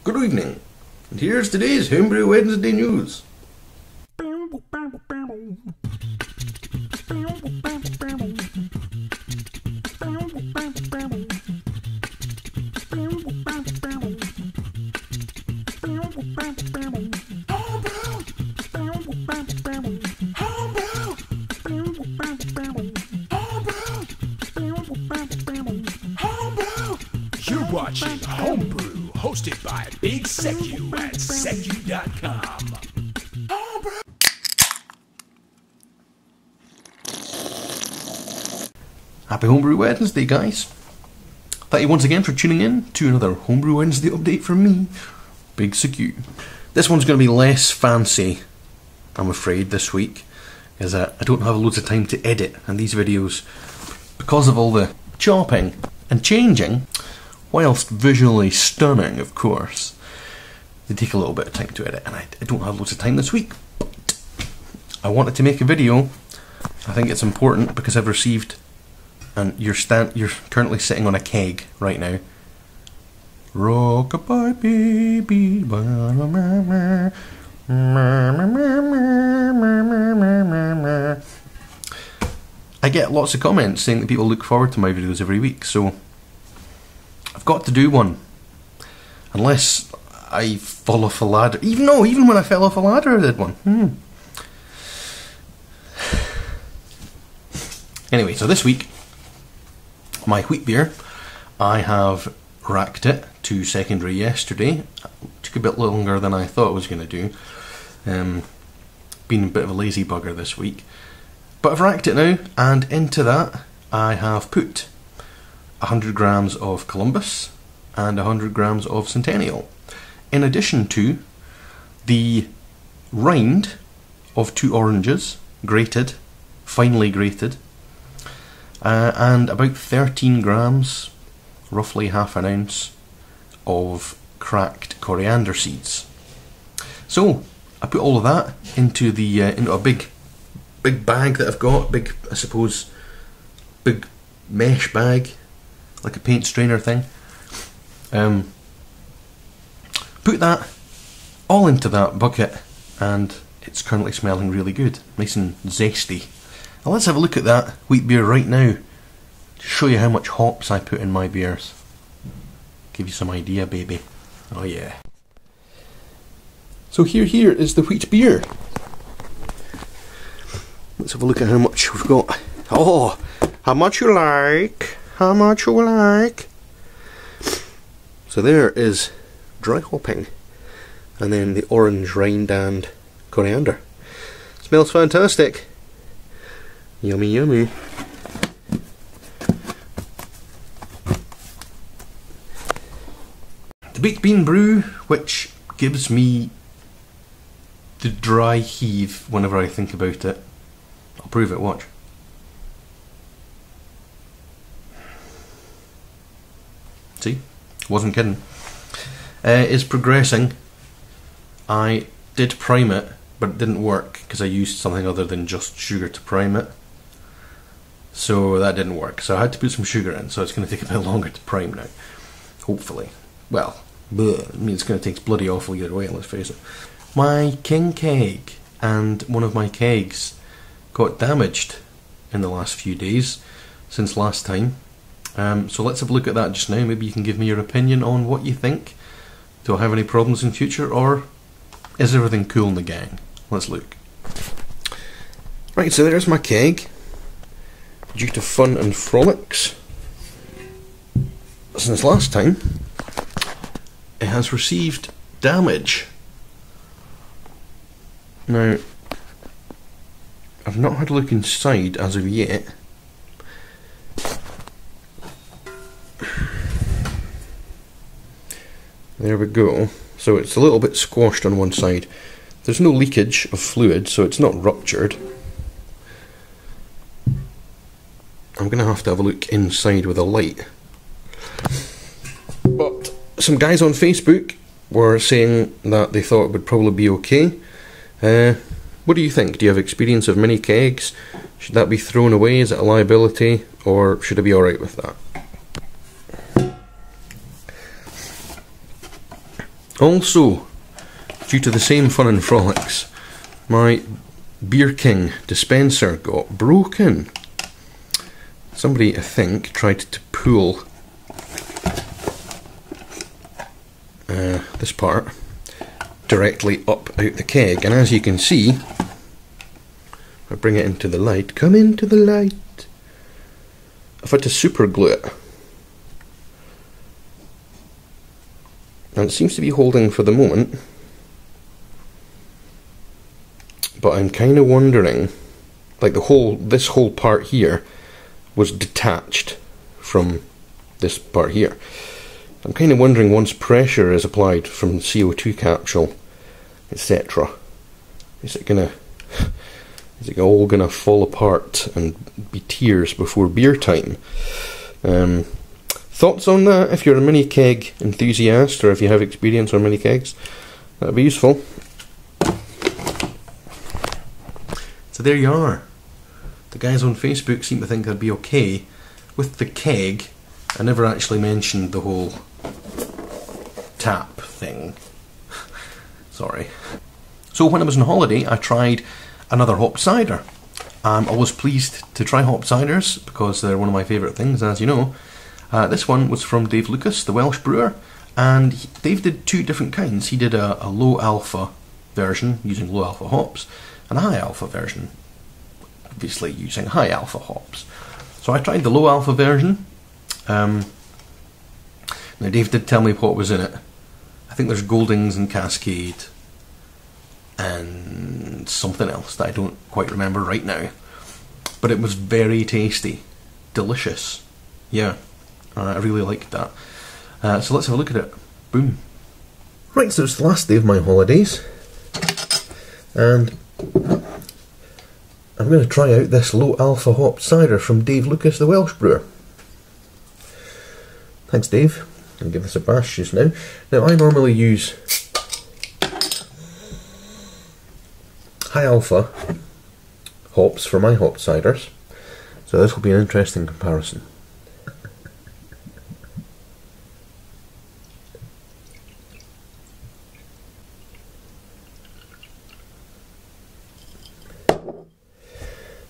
Good evening, and here's today's Homebrew Wednesday news. You're watching Homebrew, hosted by Big Secu at secu.com. Happy Homebrew Wednesday, guys. Thank you once again for tuning in to another Homebrew Wednesday update from me, Big Secu. This one's going to be less fancy, I'm afraid, this week, as I don't have loads of time to edit and these videos, because of all the chopping and changing, whilst visually stunning, of course, they take a little bit of time to edit, and I don't have loads of time this week, but I wanted to make a video. I think it's important because I've received, and you're currently sitting on a keg right now. Rockabye baby, I get lots of comments saying that people look forward to my videos every week, so I've got to do one. Unless I fall off a ladder. Even when I fell off a ladder I did one. Anyway, so this week, my wheat beer, I have racked it to secondary yesterday. It took a bit longer than I thought it was going to do. Been a bit of a lazy bugger this week. But I've racked it now, and into that I have put 100 grams of Columbus and 100 grams of Centennial, in addition to the rind of 2 oranges, grated, finely grated, and about 13 grams, roughly half an ounce, of cracked coriander seeds. So I put all of that into the into a big bag that I've got, big mesh bag, like a paint strainer thing. Put that all into that bucket, and it's currently smelling really good, nice and zesty. Now let's have a look at that wheat beer right now, to show you how much hops I put in my beers. Give you some idea, baby. Oh yeah. So here is the wheat beer. Let's have a look at how much we've got. Oh, how much you like? How much you like? So there is dry hopping, and then the orange rind and coriander. Smells fantastic. Yummy, yummy. The baked bean brew, which gives me the dry heave whenever I think about it. I'll prove it, watch. See? Wasn't kidding. Is progressing. I did prime it, but it didn't work because I used something other than just sugar to prime it. So that didn't work. So I had to put some sugar in, so it's going to take a bit longer to prime now. Hopefully. Well, I mean, it's going to take bloody awful either way, let's face it. My king keg and one of my kegs got damaged in the last few days since last time. So let's have a look at that just now. Maybe you can give me your opinion on what you think. Do I have any problems in future, or is everything cool in the gang? Let's look. Right, so there's my keg. Due to fun and frolics since last time, it has received damage. Now, I've not had a look inside as of yet. There we go. So it's a little bit squashed on one side. There's no leakage of fluid, so it's not ruptured. I'm going to have a look inside with a light. But some guys on Facebook were saying that they thought it would probably be okay. What do you think? Do you have experience of mini kegs? Should that be thrown away? Is it a liability? Or should I be alright with that? Also, due to the same fun and frolics, my Beer King dispenser got broken. Somebody, I think, tried to pull this part directly up out the keg, and as you can see, if I bring it into the light, come into the light, I've had to super glue it, and it seems to be holding for the moment, but I'm kind of wondering, like this whole part here was detached from this part here. I'm kind of wondering, once pressure is applied from the CO2 capsule, etc., is it all gonna fall apart and be tears before beer time? Thoughts on that? If you're a mini keg enthusiast, or if you have experience on mini kegs, that'd be useful. So there you are. The guys on Facebook seem to think I'd be okay with the keg. I never actually mentioned the whole tap thing. Sorry. So when I was on holiday, I tried another hop cider. I'm always pleased to try hop ciders because they're one of my favourite things, as you know. This one was from Dave Lucas, the Welsh brewer, and Dave did two different kinds. He did a low alpha version using low alpha hops, and a high alpha version, obviously using high alpha hops. So I tried the low alpha version. Now Dave did tell me what was in it. I think there's Goldings and Cascade and something else that I don't quite remember right now. But it was very tasty. Delicious. Yeah, I really liked that. So let's have a look at it. Boom. Right, so it's the last day of my holidays, and I'm going to try out this low alpha hop cider from Dave Lucas, the Welsh brewer. Thanks, Dave. I'll give this a bash just now. Now, I normally use high alpha hops for my hop ciders, so this will be an interesting comparison.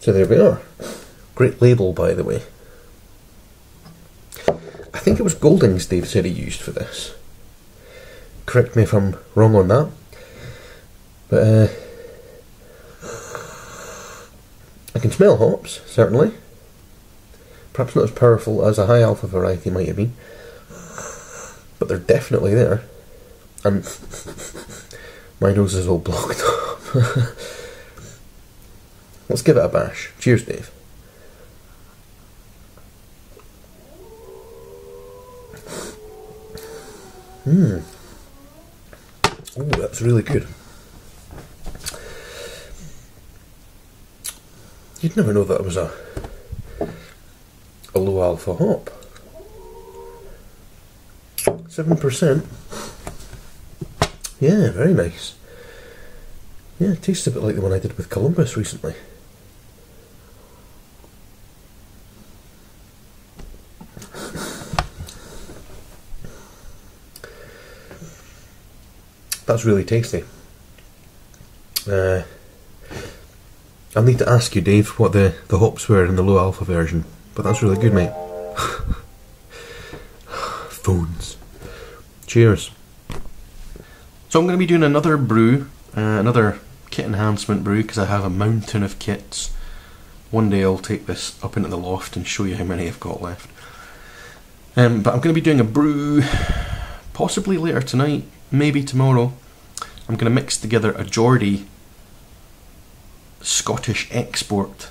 So there we are. Great label, by the way. I think it was Goldings Dave said he used for this. Correct me if I'm wrong on that. But I can smell hops, certainly. Perhaps not as powerful as a high alpha variety might have been, but they're definitely there. And my nose is all blocked up. Let's give it a bash. Cheers, Dave. Oh, that's really good. You'd never know that it was a low alpha hop. 7%. Yeah, very nice. Yeah, it tastes a bit like the one I did with Columbus recently. That's really tasty. I'll need to ask you, Dave, what the hops were in the low alpha version, but that's really good, mate. Phones. Cheers. So I'm going to be doing another brew, another kit enhancement brew, because I have a mountain of kits. One day I'll take this up into the loft and show you how many I've got left. But I'm going to be doing a brew possibly later tonight, maybe tomorrow. I'm going to mix together a Geordie Scottish export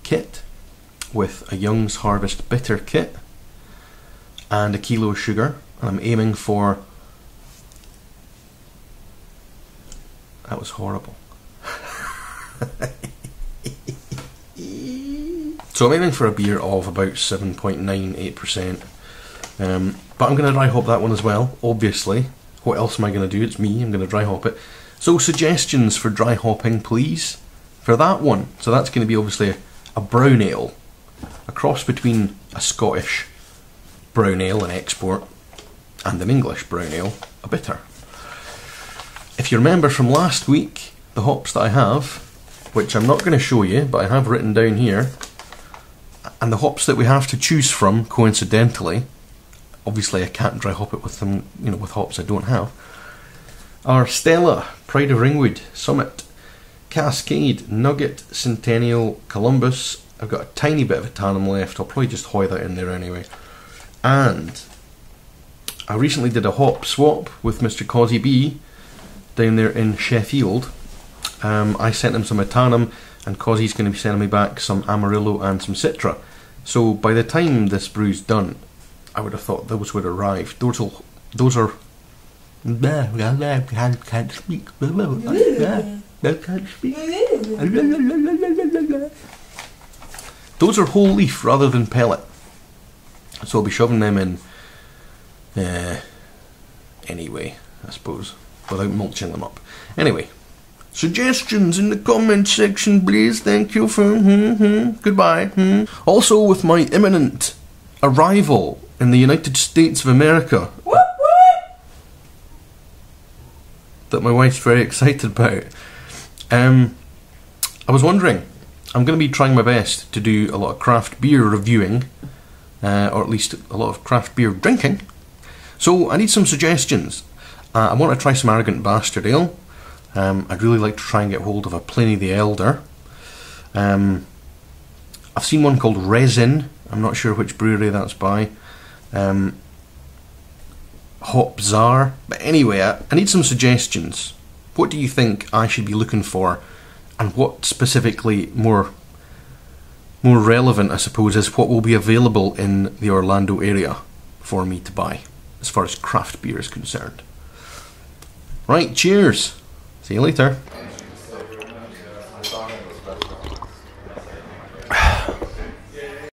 kit with a Young's Harvest bitter kit and a kilo of sugar. And I'm aiming for... That was horrible. So I'm aiming for a beer of about 7.98%. But I'm going to dry hop that one as well, obviously. What else am I going to do? It's me, I'm going to dry hop it. So suggestions for dry hopping, please, for that one. So that's going to be obviously a brown ale, a cross between a Scottish brown ale, an export, and an English brown ale, a bitter. if you remember from last week, the hops that I have, which I'm not going to show you, but I have written down here, and the hops that we have to choose from, coincidentally, obviously I can't dry hop it with them, you know, with hops I don't have, are Stella, Pride of Ringwood, Summit, Cascade, Nugget, Centennial, Columbus. I've got a tiny bit of a tannum left. I'll probably just hoy that in there anyway. And I recently did a hop swap with Mr. Cosy B down there in Sheffield. I sent him some Etannum, and Cosy's going to be sending me back some Amarillo and some Citra. So by the time this brew's done, I would have thought those would arrive. Those are. Can't speak. Can't speak. Those are whole leaf rather than pellet. So I'll be shoving them in anyway, I suppose, without mulching them up. Anyway, suggestions in the comment section, please. Thank you for goodbye. Also, with my imminent arrival in the United States of America, that my wife's very excited about, I was wondering, I'm going to be trying my best to do a lot of craft beer reviewing, or at least a lot of craft beer drinking. So I need some suggestions. I want to try some Arrogant Bastard Ale. I'd really like to try and get hold of a Pliny the Elder. I've seen one called Resin. I'm not sure which brewery that's by. Hop Czar. But anyway, I need some suggestions. What do you think I should be looking for? And what specifically more relevant, I suppose, is what will be available in the Orlando area for me to buy, as far as craft beer is concerned. Right, cheers. See you later.